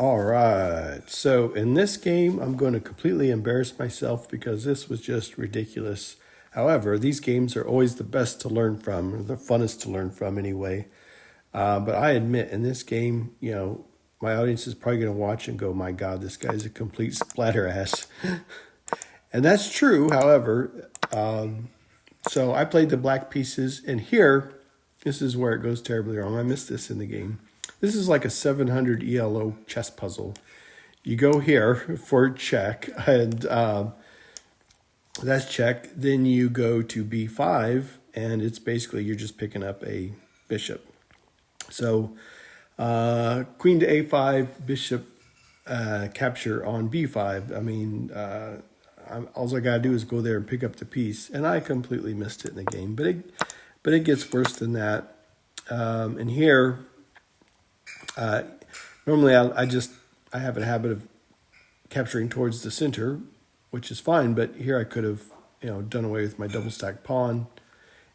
All right. So in this game, I'm going to completely embarrass myself because this was just ridiculous. However, these games are always the best to learn from, or the funnest to learn from anyway. But I admit, in this game, my audience is probably going to watch and go, my God, this guy's a complete splatter ass. And that's true. However, so I played the black pieces, and here, this is where it goes terribly wrong. I missed this in the game. This is like a 700 ELO chess puzzle. You go here for check, and that's check. Then you go to B5, and it's basically you're just picking up a bishop. So queen to A5, bishop capture on B5. I mean, all I got to do is go there and pick up the piece, and I completely missed it in the game. But it gets worse than that. And here, normally I have a habit of capturing towards the center, which is fine. But here I could have done away with my double stack pawn,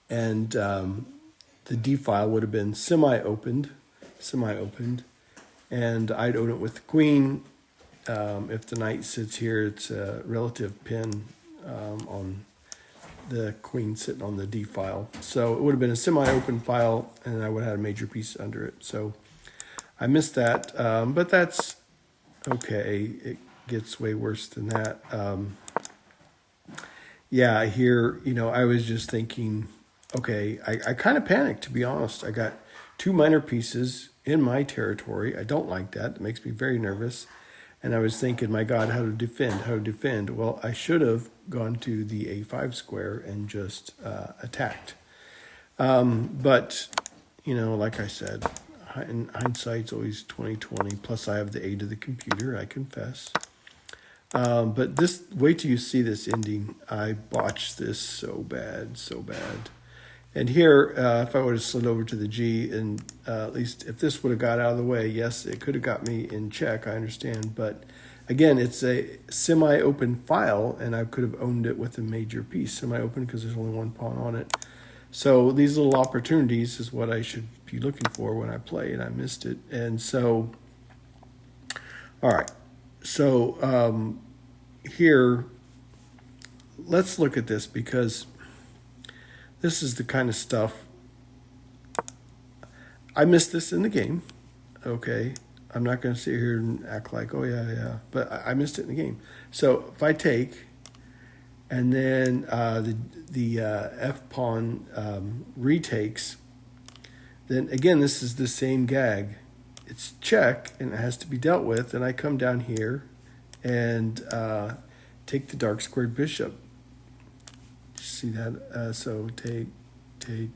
and the D file would have been semi-opened, and I'd own it with the queen. If the knight sits here, it's a relative pin on the queen sitting on the D file. So it would have been a semi-open file, and I would have had a major piece under it. So I missed that, but that's okay. It gets way worse than that. Yeah, here, I was just thinking, okay, I kind of panicked, to be honest. I got two minor pieces in my territory. I don't like that. It makes me very nervous. And I was thinking, my God, how to defend? Well, I should have gone to the A5 square and just attacked. But, like I said, in hindsight's always 20/20. Plus, I have the aid of the computer, I confess. But wait till you see this ending. I botched this so bad. And here, if I would have slid over to the G, and at least if this would have got out of the way, yes, it could have got me in check, I understand. But again, it's a semi-open file, and I could have owned it with a major piece. Semi-open because there's only one pawn on it. So these little opportunities is what I should be looking for when I play, and I missed it. And so, all right. So here, let's look at this because this is the kind of stuff. I missed this in the game, okay? I'm not going to sit here and act like, oh, yeah. But I missed it in the game. So if I take, and then the F-pawn retakes, then again, this is the same gag. It's check, and it has to be dealt with. And I come down here and take the dark squared bishop. See that? So take, and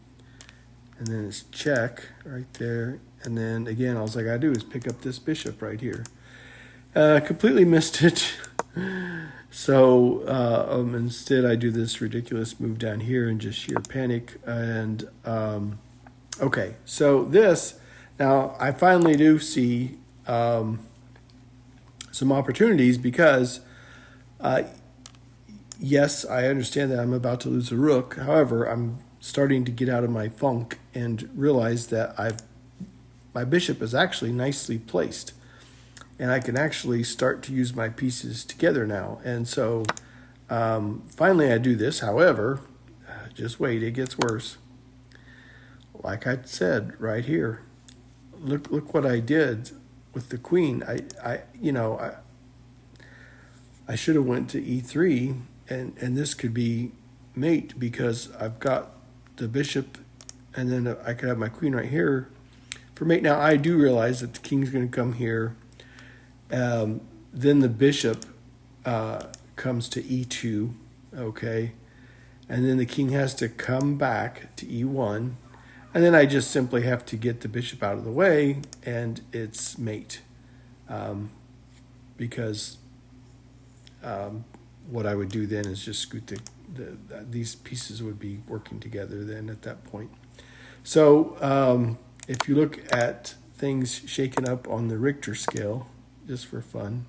then it's check right there. And then again, all I got to do is pick up this bishop right here. Completely missed it. So instead, I do this ridiculous move down here and just sheer panic. And okay, so this, now I finally do see some opportunities because yes, I understand that I'm about to lose a rook. However, I'm starting to get out of my funk and realize that my bishop is actually nicely placed. And I can actually start to use my pieces together now. And so finally I do this. However, just wait, it gets worse. Like I said right here, look what I did with the queen. I should have went to E3. And this could be mate because I've got the bishop, and then I could have my queen right here for mate. Now, I do realize that the king's going to come here. Then the bishop comes to E2, okay? And then the king has to come back to E1. And then I just simply have to get the bishop out of the way, and it's mate. Because what I would do then is just scoot these pieces would be working together then at that point. So if you look at things shaken up on the Richter scale, just for fun,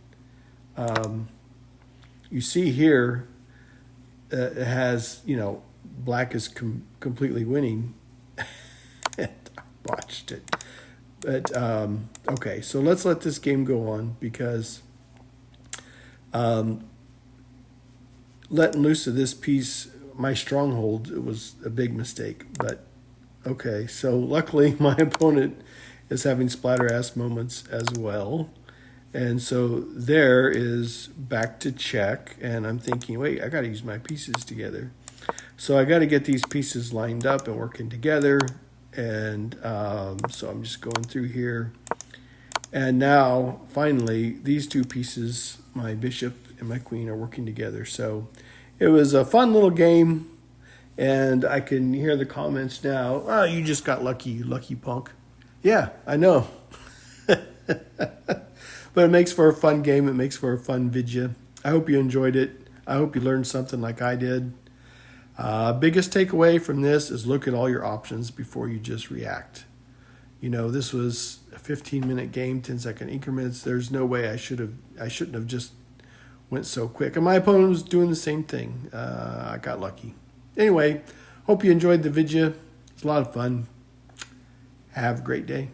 you see here it has, black is completely winning. I botched it. But okay, so let's let this game go on because letting loose of this piece, my stronghold, it was a big mistake. But okay, so luckily my opponent is having splatter ass moments as well. And so there is back to check, and I'm thinking, wait, I got to use my pieces together. So I got to get these pieces lined up and working together. And so I'm just going through here. And now, finally, these two pieces, my bishop and my queen, are working together. So it was a fun little game. And I can hear the comments now. Oh, you just got lucky, you lucky punk. Yeah, I know. But it makes for a fun game. It makes for a fun video. I hope you enjoyed it. I hope you learned something like I did. Biggest takeaway from this is look at all your options before you just react. You know, this was a 15-minute game, 10-second increments. There's no way I shouldn't have just went so quick. And my opponent was doing the same thing. I got lucky. Anyway, hope you enjoyed the video. It's a lot of fun. Have a great day.